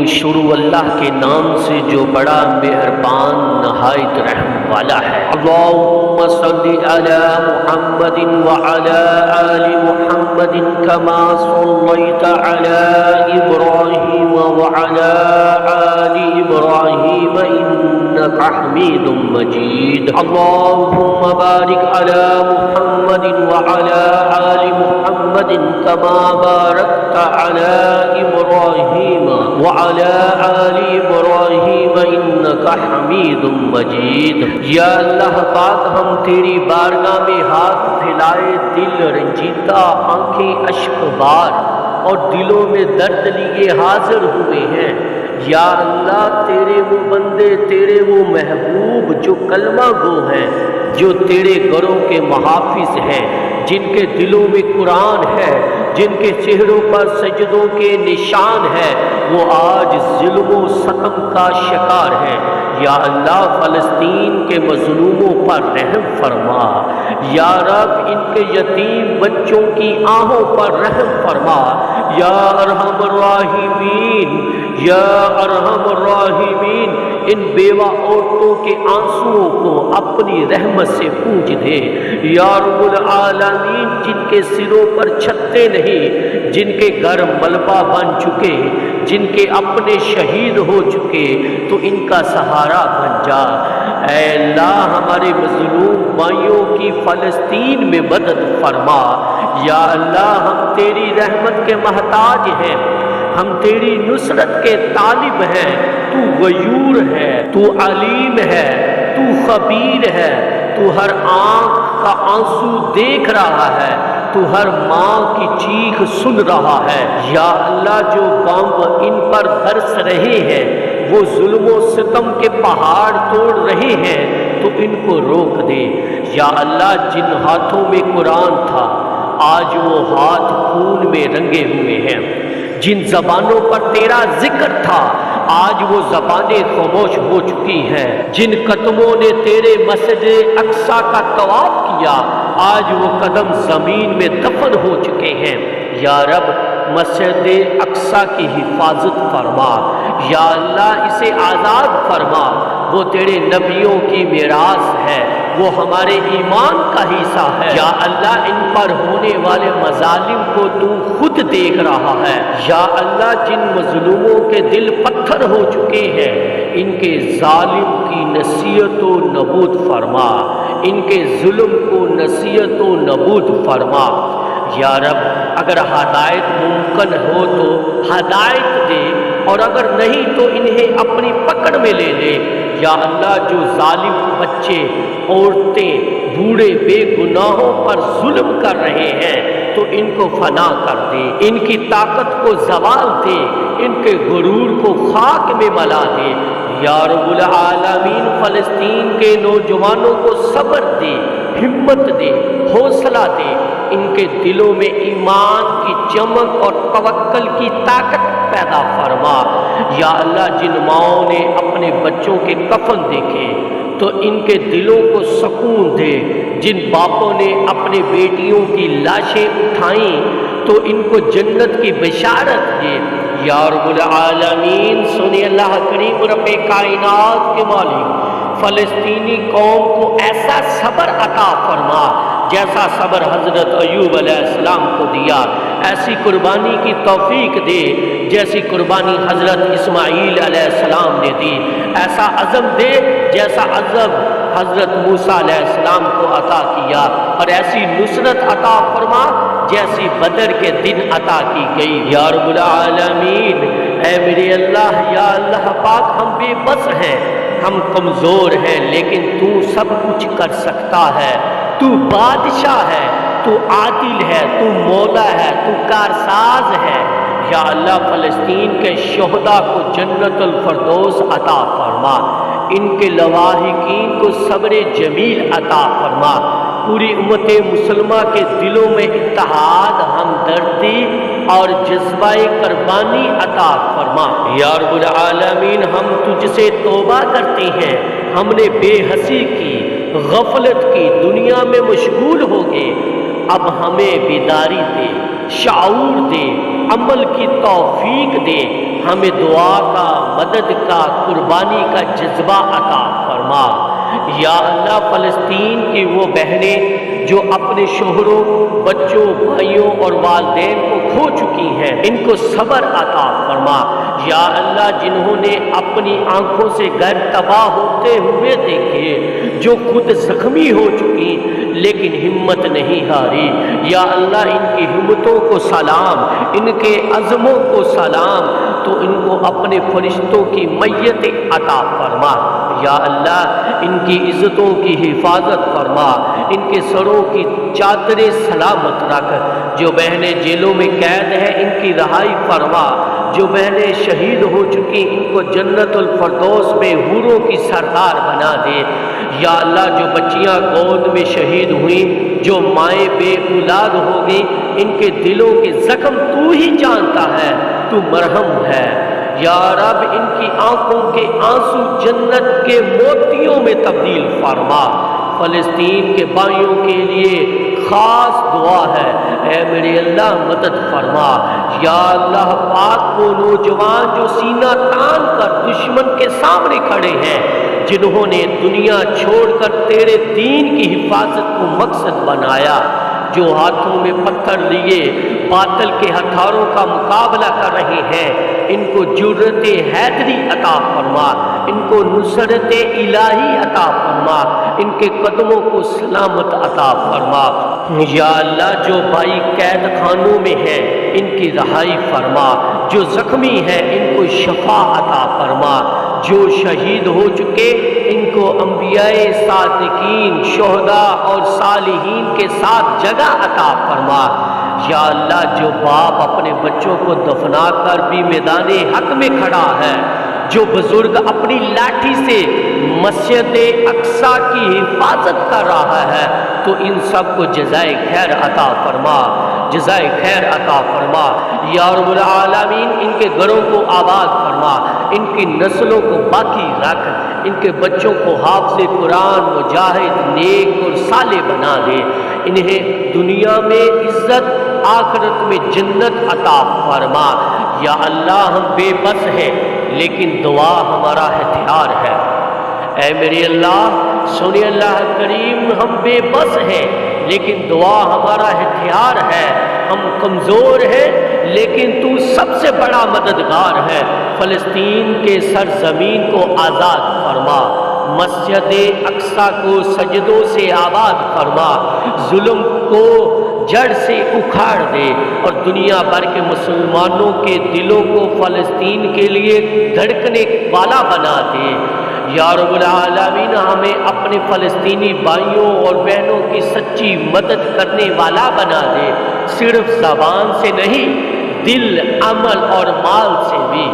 شروع اللہ کے نام سے جو بڑا مہربان نہایت رحم والا ہے۔ اللہم صلی علی محمد وعلی آل محمد کما صلیت علی ابراہیم وعلی آل ابراہیم انک حمید مجید۔ اللہم بارک علی محمد وعلی آل محمد کما بارکت علی ابراہیم وعلی آل ابراہیم انک حمید مجید۔ یا اللہ پاک ہم تیری بارگاہ میں ہاتھ پھیلائے دل رنجیدہ، آنکھیں اشک بار اور دلوں میں درد لیے حاضر ہوئے ہیں۔ یا اللہ تیرے وہ بندے، تیرے وہ محبوب جو کلمہ گو ہیں، جو تیرے گھروں کے محافظ ہیں، جن کے دلوں میں قرآن ہے، جن کے چہروں پر سجدوں کے نشان ہے، وہ آج ظلم و ستم کا شکار ہے۔ یا اللہ فلسطین کے مظلوموں پر رحم فرما۔ یا رب ان کے یتیم بچوں کی آہوں پر رحم فرما۔ یا ارحم الراحمین، یا ارحم الراحمین، ان بیوہ عورتوں کے آنسوؤں کو اپنی رحمت سے پوجھ دے۔ یا رب العالمین، جن کے سروں پر چھتے نہیں، جن کے گھر ملبہ بن چکے، جن کے اپنے شہید ہو چکے، تو ان کا سہارا بن جا۔ اے اللہ ہمارے مظلوم بھائیوں کی فلسطین میں مدد فرما۔ یا اللہ ہم تیری رحمت کے محتاج ہیں، ہم تیری نصرت کے طالب ہیں۔ تو غیور ہے، تو علیم ہے، تو خبیر ہے، تو ہر آنکھ کا آنسو دیکھ رہا ہے، تو ہر ماں کی چیخ سن رہا ہے۔ یا اللہ جو بم ان پر برس رہے ہیں، وہ ظلم و ستم کے پہاڑ توڑ رہے ہیں، تو ان کو روک دے۔ یا اللہ جن ہاتھوں میں قرآن تھا، آج وہ ہاتھ خون میں رنگے ہوئے ہیں۔ جن زبانوں پر تیرا ذکر تھا، آج وہ زبانیں خاموش ہو چکی ہیں۔ جن قدموں نے تیرے مسجد اقصی کا طواف کیا، آج وہ قدم زمین میں دفن ہو چکے ہیں۔ یا رب مسجد اقصی کی حفاظت فرما۔ یا اللہ اسے آزاد فرما۔ وہ تیرے نبیوں کی میراث ہے، وہ ہمارے ایمان کا حصہ ہے۔ یا اللہ ان پر ہونے والے مظالم کو تو خود دیکھ رہا ہے۔ یا اللہ جن مظلوموں کے دل پتھر ہو چکے ہیں، ان کے ظالم کی نصیحت و نبود فرما، ان کے ظلم کو نصیحت و نبود فرما۔ یا رب اگر ہدایت ممکن ہو تو ہدایت دے، اور اگر نہیں تو انہیں اپنی پکڑ میں لے لے۔ یا اللہ جو ظالم بچے، عورتیں، بوڑھے بے گناہوں پر ظلم کر رہے ہیں، تو ان کو فنا کر دے، ان کی طاقت کو زوال دے، ان کے غرور کو خاک میں ملا دے۔ یا رب العالمین فلسطین کے نوجوانوں کو صبر دے، ہمت دے، حوصلہ دے، ان کے دلوں میں ایمان کی چمک اور توکل کی طاقت پیدا فرما۔ یا اللہ جن ماؤں نے اپنے بچوں کے کفن دیکھے، تو ان کے دلوں کو سکون دے۔ جن باپوں نے اپنے بیٹیوں کی لاشیں اٹھائیں، تو ان کو جنت کی بشارت دے۔ یا رب العالمین سنی اللہ کریم رب کائنات کے مالک، فلسطینی قوم کو ایسا صبر عطا فرما جیسا صبر حضرت ایوب علیہ السلام کو دیا۔ ایسی قربانی کی توفیق دے جیسی قربانی حضرت اسماعیل علیہ السلام نے دی۔ ایسا عزم دے جیسا عزم حضرت موسیٰ علیہ السلام کو عطا کیا، اور ایسی نصرت عطا فرما جیسی بدر کے دن عطا کی گئی۔ یا رب العالمین اے میرے اللہ، یا اللہ پاک ہم بے بس ہیں، ہم کمزور ہیں، لیکن تو سب کچھ کر سکتا ہے۔ تو بادشاہ ہے، تو عادل ہے، تو مولا ہے، تو کارساز ہے۔ یا اللہ فلسطین کے شہداء کو جنت الفردوس عطا فرما، ان کے لواحقین کو صبر جمیل عطا فرما۔ پوری امت مسلمہ کے دلوں میں اتحاد، ہمدردی اور جذبہ قربانی عطا فرما۔ یا رب العالمین ہم تجھ سے توبہ کرتے ہیں، ہم نے بے حسی کی، غفلت کی، دنیا میں مشغول ہو گئے، اب ہمیں بیداری دے، شعور دے، عمل کی توفیق دے، ہمیں دعا کا، مدد کا، قربانی کا جذبہ عطا فرما۔ یا اللہ فلسطین کی وہ بہنیں جو اپنے شوہروں، بچوں، بھائیوں اور والدین کو کھو چکی ہیں، ان کو صبر عطا فرما۔ یا اللہ جنہوں نے اپنی آنکھوں سے گھر تباہ ہوتے ہوئے دیکھے، جو خود زخمی ہو چکی لیکن ہمت نہیں ہاری، یا اللہ ان کی ہمتوں کو سلام، ان کے عزموں کو سلام، تو ان کو اپنے فرشتوں کی میت عطا فرما۔ یا اللہ ان کی عزتوں کی حفاظت فرما، ان کے سروں کی چادریں سلامت رکھ۔ جو بہنیں جیلوں میں قید ہیں ان کی رہائی فرما، جو بہنیں شہید ہو چکی ان کو جنت الفردوس میں حوروں کی سردار بنا دے۔ یا اللہ جو بچیاں گود میں شہید ہوئیں، جو مائیں بے اولاد ہو گئیں، ان کے دلوں کے زخم تو ہی جانتا ہے، تو مرحم ہے۔ یا رب ان کی آنکھوں کے آنسو جنت کے موتیوں میں تبدیل فرما۔ فلسطین کے بھائیوں کے لیے خاص دعا ہے، اے میرے اللہ مدد فرما۔ یا اللہ پاک وہ نوجوان جو سینہ تان کر دشمن کے سامنے کھڑے ہیں، جنہوں نے دنیا چھوڑ کر تیرے دین کی حفاظت کو مقصد بنایا، جو ہاتھوں میں پتھر لیے باطل کے ہتھیاروں کا مقابلہ کر رہے ہیں، ان کو جرأت حیدری عطا فرما، ان کو نصرت الہی عطا فرما، ان کے قدموں کو سلامت عطا فرما۔ یا اللہ جو بھائی قید خانوں میں ہیں ان کی رہائی فرما، جو زخمی ہیں ان کو شفا عطا فرما، جو شہید ہو چکے ان کو انبیاء صادقین، شہداء اور صالحین کے ساتھ جگہ عطا فرما۔ یا اللہ جو باپ اپنے بچوں کو دفنا کر بھی میدان حق میں کھڑا ہے، جو بزرگ اپنی لاٹھی سے مسجد اقصی کی حفاظت کر رہا ہے، تو ان سب کو جزائے خیر عطا فرما، جزائے خیر عطا فرما۔ یا رب العالمین ان کے گھروں کو آباد فرما، ان کی نسلوں کو باقی رکھ، ان کے بچوں کو حافظ قرآن، مجاہد، نیک اور صالح بنا دے، انہیں دنیا میں عزت، آخرت میں جنت عطا فرما۔ یا اللہ ہم بے بس ہیں لیکن دعا ہمارا ہتھیار ہے۔ اے میرے اللہ سنی اللہ کریم، ہم بے بس ہیں لیکن دعا ہمارا ہتھیار ہے، ہم کمزور ہیں لیکن تو سب سے بڑا مددگار ہے۔ فلسطین کے سرزمین کو آزاد فرما، مسجد اقصی کو سجدوں سے آباد فرما، ظلم کو جڑ سے اکھاڑ دے اور دنیا بھر کے مسلمانوں کے دلوں کو فلسطین کے لیے دھڑکنے والا بنا دے۔ یا رب العالمین ہمیں اپنے فلسطینی بھائیوں اور بہنوں کی سچی مدد کرنے والا بنا دے، صرف زبان سے نہیں، دل، عمل اور مال سے بھی۔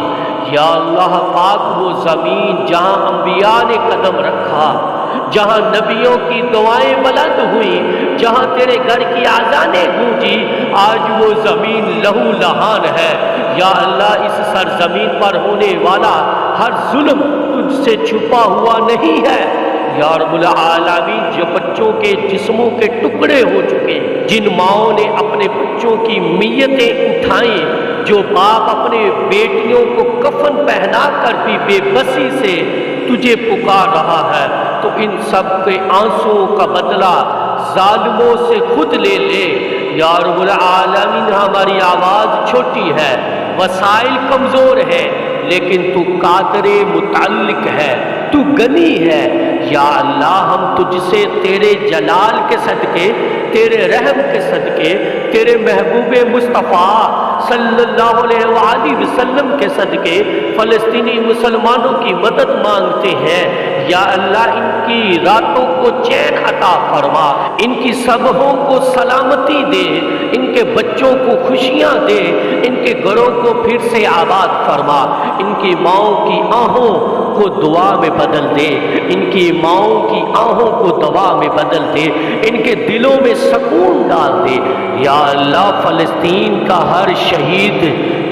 یا اللہ پاک وہ زمین جہاں انبیاء نے قدم رکھا، جہاں نبیوں کی دعائیں بلند ہوئیں، جہاں تیرے گھر کی آذانیں گونجی، آج وہ زمین لہو لہان ہے۔ یا اللہ اس سرزمین پر ہونے والا ہر ظلم تجھ سے چھپا ہوا نہیں ہے۔ یا رب العالمین جو بچوں کے جسموں کے ٹکڑے ہو چکے، جن ماؤں نے اپنے بچوں کی میتیں اٹھائیں، جو باپ اپنے بیٹیوں کو کفن پہنا کر بھی بے بسی سے تجھے پکار رہا ہے، تو ان سب کے آنسوؤں کا بدلہ ظالموں سے خود لے لے۔ یا رب العالمین ہماری آواز چھوٹی ہے، وسائل کمزور ہیں، لیکن تو قادر متعلق ہے، تو غنی ہے۔ یا اللہ ہم تجھ سے تیرے جلال کے صدقے، تیرے رحم کے صدقے، تیرے محبوب مصطفیٰ صلی اللہ علیہ وآلہ وسلم کے صدقے فلسطینی مسلمانوں کی مدد مانگتے ہیں۔ یا اللہ ان کی راتوں کو چین عطا فرما، ان کی صبحوں کو سلامتی دے، ان کے بچوں کو خوشیاں دے، ان کے گھروں کو پھر سے آباد فرما، ان کی ماؤں کی آہوں کو دعا میں بدل دے، ان کی ماؤں کی آہوں کو دعا میں بدل دے، ان کے دلوں میں سکون ڈال دے۔ یا اللہ فلسطین کا ہر شہید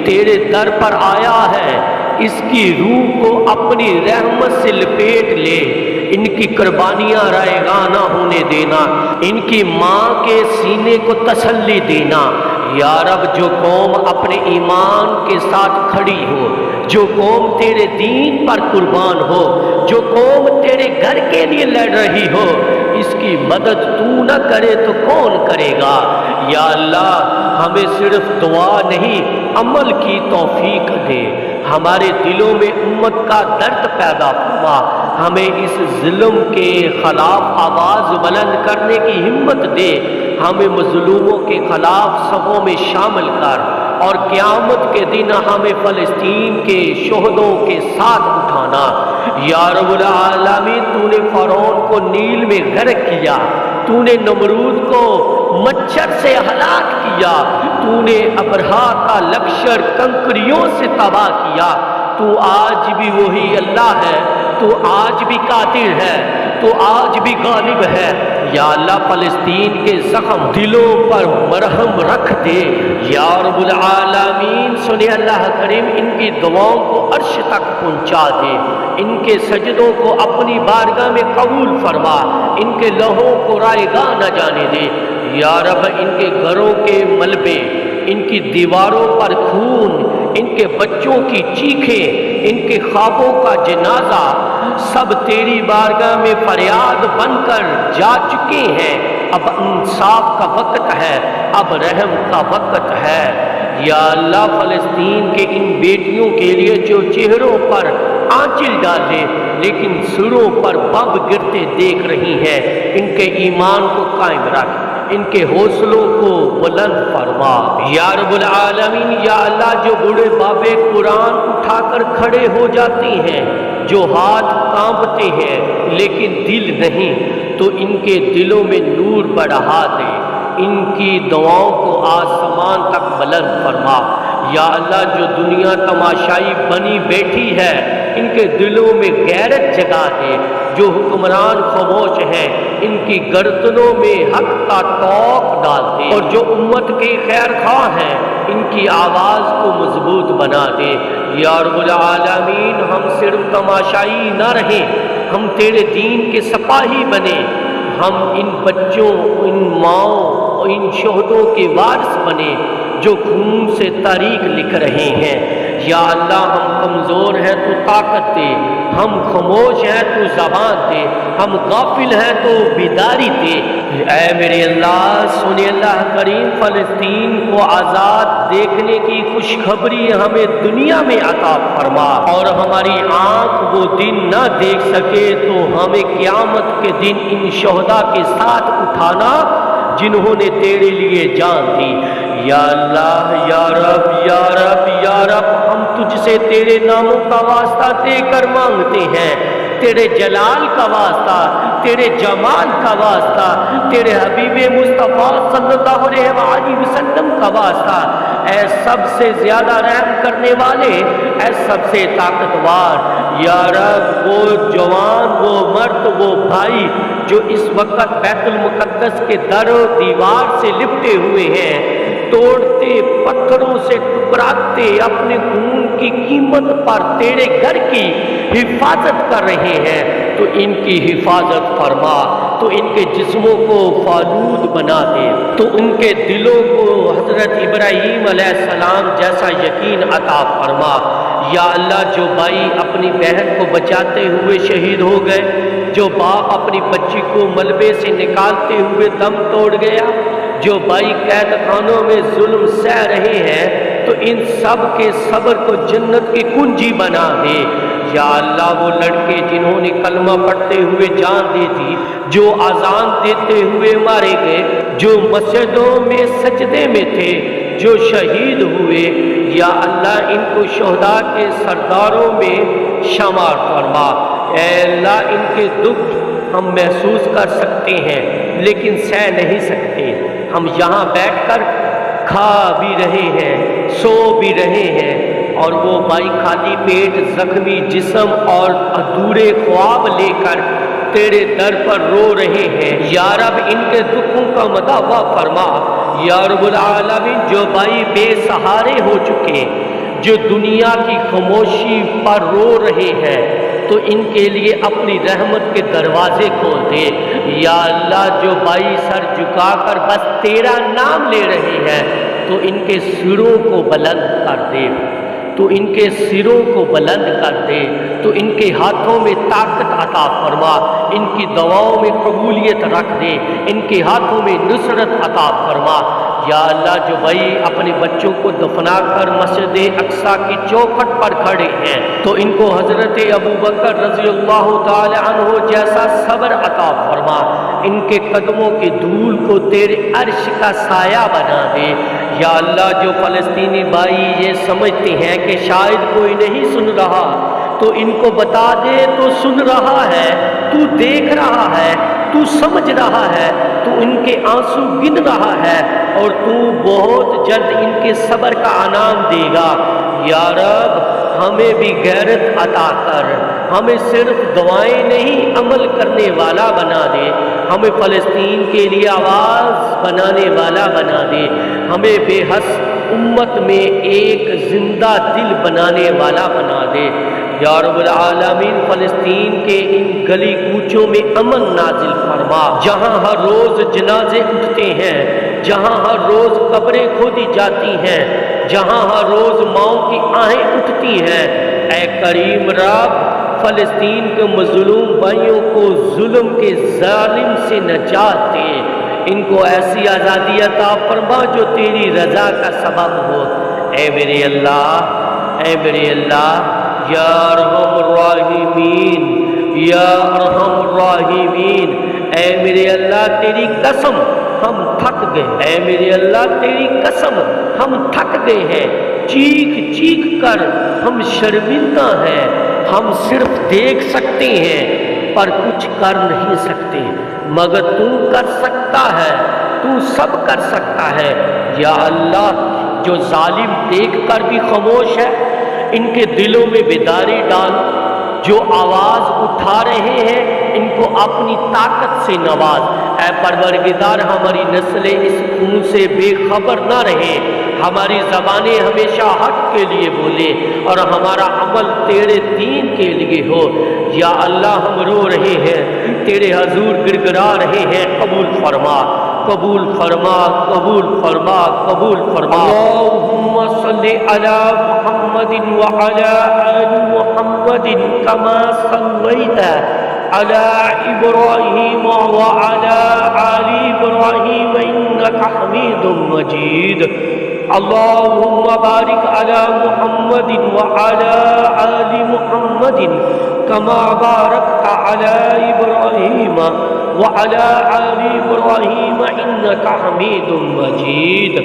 تیرے در پر آیا ہے، اس کی روح کو اپنی رحمت سے لپیٹ لے، ان کی قربانیاں رائیگاں نہ ہونے دینا، ان کی ماں کے سینے کو تسلی دینا۔ یا رب جو قوم اپنے ایمان کے ساتھ کھڑی ہو، جو قوم تیرے دین پر قربان ہو، جو قوم تیرے گھر کے لیے لڑ رہی ہو، اس کی مدد تو نہ کرے تو کون کرے گا؟ یا اللہ ہمیں صرف دعا نہیں عمل کی توفیق دے، ہمارے دلوں میں امت کا درد پیدا فرما، ہمیں اس ظلم کے خلاف آواز بلند کرنے کی ہمت دے، ہمیں مظلوموں کے خلاف صفوں میں شامل کر، اور قیامت کے دن ہمیں فلسطین کے شہدوں کے ساتھ اٹھانا۔ یا رب العالمین تو نے فرعون کو نیل میں غرق کیا، تو نے نمرود کو مچھر سے ہلاک کیا، تو نے ابرہا کا لشکر کنکریوں سے تباہ کیا، تو آج بھی وہی اللہ ہے، تو آج بھی قادر ہے، تو آج بھی غالب ہے۔ یا اللہ فلسطین کے زخم دلوں پر مرہم رکھ دے۔ یا رب العالمین سنے اللہ کریم ان کی دعاؤں کو عرش تک پہنچا دے، ان کے سجدوں کو اپنی بارگاہ میں قبول فرما، ان کے لہوں کو رائگاں نہ جانے دے۔ یا رب ان کے گھروں کے ملبے، ان کی دیواروں پر خون، ان کے بچوں کی چیخیں، ان کے خوابوں کا جنازہ سب تیری بارگاہ میں فریاد بن کر جا چکے ہیں۔ اب انصاف کا وقت ہے، اب رحم کا وقت ہے۔ یا اللہ فلسطین کے ان بیٹیوں کے لیے جو چہروں پر آنچل ڈالے لیکن سروں پر بم گرتے دیکھ رہی ہیں، ان کے ایمان کو قائم رکھ، ان کے حوصلوں کو بلند فرما۔ یا رب العالمین یا اللہ جو بوڑھے بابے قرآن اٹھا کر کھڑے ہو جاتے ہیں، جو ہاتھ کانپتے ہیں لیکن دل نہیں، تو ان کے دلوں میں نور بڑھا دے، ان کی دعاؤں کو آسمان تک بلند فرما۔ یا اللہ جو دنیا تماشائی بنی بیٹھی ہے، ان کے دلوں میں غیرت جگا دے، جو حکمران خاموش ہیں ان کی گردنوں میں حق کا طوق ڈال دے، اور جو امت کے خیر خواہ ہیں ان کی آواز کو مضبوط بنا دے۔ یا رب العالمین ہم صرف تماشائی نہ رہیں، ہم تیرے دین کے سپاہی بنے، ہم ان بچوں، ان ماؤں، ان شہدوں کے وارث بنے جو خون سے تاریخ لکھ رہے ہیں۔ یا اللہ ہم کمزور ہیں تو طاقت دے، ہم خاموش ہیں تو زبان دے، ہم غافل ہیں تو بیداری دے۔ اے میرے اللہ سنے اللہ کریم فلسطین کو آزاد دیکھنے کی خوشخبری ہمیں دنیا میں عطا فرما، اور ہماری آنکھ وہ دن نہ دیکھ سکے تو ہمیں قیامت کے دن ان شہداء کے ساتھ اٹھانا جنہوں نے تیرے لیے جان دی۔ یا اللہ یا رب یا رب یا رب ہم تجھ سے تیرے ناموں کا واسطہ دے کر مانگتے ہیں، تیرے جلال کا واسطہ، تیرے جمال کا واسطہ، تیرے حبیب مصطفیٰ صلی اللہ علیہ وآلہ وسلم کا واسطہ۔ اے سب سے زیادہ رحم کرنے والے، اے سب سے طاقتور، یا رب وہ جوان، وہ مرد، وہ بھائی جو اس وقت بیت المقدس کے در و دیوار سے لپٹے ہوئے ہیں، توڑتے پتھروں سے ٹکراتے اپنے خون کی قیمت پر تیرے گھر کی حفاظت کر رہے ہیں، تو ان کی حفاظت فرما، تو ان کے جسموں کو فالود بنا دے، تو ان کے دلوں کو حضرت ابراہیم علیہ السلام جیسا یقین عطا فرما۔ یا اللہ جو بھائی اپنی بہن کو بچاتے ہوئے شہید ہو گئے، جو باپ اپنی بچی کو ملبے سے نکالتے ہوئے دم توڑ گیا، جو بھائی قید خانوں میں ظلم سہ رہے ہیں، تو ان سب کے صبر کو جنت کی کنجی بنا دے۔ یا اللہ وہ لڑکے جنہوں نے کلمہ پڑھتے ہوئے جان دی تھی، جو اذان دیتے ہوئے مارے گئے، جو مسجدوں میں سجدے میں تھے، جو شہید ہوئے، یا اللہ ان کو شہداء کے سرداروں میں شمار فرما۔ اے اللہ ان کے دکھ ہم محسوس کر سکتے ہیں لیکن سہ نہیں سکتے، ہم یہاں بیٹھ کر کھا بھی رہے ہیں، سو بھی رہے ہیں، اور وہ بھائی خالی پیٹ، زخمی جسم اور ادھورے خواب لے کر تیرے در پر رو رہے ہیں۔ یا رب ان کے دکھوں کا مداوا فرما۔ یا رب العالمین جو بھائی بے سہارے ہو چکے، جو دنیا کی خاموشی پر رو رہے ہیں، تو ان کے لیے اپنی رحمت کے دروازے کھول دے۔ یا اللہ جو بھائی سر جھکا کر بس تیرا نام لے رہے ہیں، تو ان کے سروں کو بلند کر دے، تو ان کے سروں کو بلند کر دے، تو ان کے ہاتھوں میں طاقت عطا فرما، ان کی دعاؤں میں قبولیت رکھ دے، ان کے ہاتھوں میں نصرت عطا فرما۔ یا اللہ، جو بھائی اپنے بچوں کو دفنا کر مسجد اقصیٰ کی چوکھٹ پر کھڑے ہیں، تو ان کو حضرت ابوبکر رضی اللہ تعالی عنہ جیسا صبر عطا فرما، ان کے قدموں کی دھول کو تیرے عرش کا سایہ بنا دے۔ یا اللہ، جو فلسطینی بھائی یہ سمجھتے ہیں کہ شاید کوئی نہیں سن رہا، تو ان کو بتا دے تو سن رہا ہے، تو دیکھ رہا ہے، تو سمجھ رہا ہے، تو ان کے آنسو گن رہا ہے، اور تو بہت جلد ان کے صبر کا انعام دے گا۔ یا رب، ہمیں بھی غیرت عطا کر، ہمیں صرف دعائیں نہیں عمل کرنے والا بنا دے، ہمیں فلسطین کے لیے آواز بنانے والا بنا دے، ہمیں بے حس امت میں ایک زندہ دل بنانے والا بنا دے۔ یا رب العالمین، فلسطین کے ان گلی کوچوں میں امن نازل فرما، جہاں ہر روز جنازے اٹھتے ہیں، جہاں ہر روز قبریں کھودی جاتی ہیں، جہاں ہر روز ماؤں کی آہیں اٹھتی ہیں۔ اے کریم رب، فلسطین کے مظلوم بھائیوں کو ظلم کے ظالم سے نجات دے، ان کو ایسی آزادی عطا فرما جو تیری رضا کا سبب ہو۔ اے میرے اللہ، اے میرے اللہ، یا ارحم الراحمین، یا ارحم الراحمین، اے میرے اللہ تیری قسم ہم تھک گئے، اے میرے اللہ تیری قسم ہم تھک گئے ہیں، چیخ چیخ کر ہم شرمندہ ہیں، ہم صرف دیکھ سکتے ہیں پر کچھ کر نہیں سکتے، مگر تو کر سکتا ہے، تو سب کر سکتا ہے۔ یا اللہ، جو ظالم دیکھ کر بھی خاموش ہے، ان کے دلوں میں بیداری ڈال، جو آواز اٹھا رہے ہیں ان کو اپنی طاقت سے نواز۔ اے پروردگار، ہماری نسلیں اس خون سے بے خبر نہ رہے، ہماری زبانیں ہمیشہ حق کے لیے بولے اور ہمارا عمل تیرے دین کے لیے ہو۔ یا اللہ، ہم رو رہے ہیں، تیرے حضور گڑگڑا رہے ہیں، قبول فرما، قبول فرما، قبول فرما، قبول فرما۔ اللہم صلی علی محمد وعلی آل محمد کما صلیت علی ابراہیم وعلی آل ابراہیم انک حمید مجید۔ اللہم بارک علی محمد وعلی آل محمد کما بارکت علی ابراہیم وعلی آل ابراہیم انک حمید مجید۔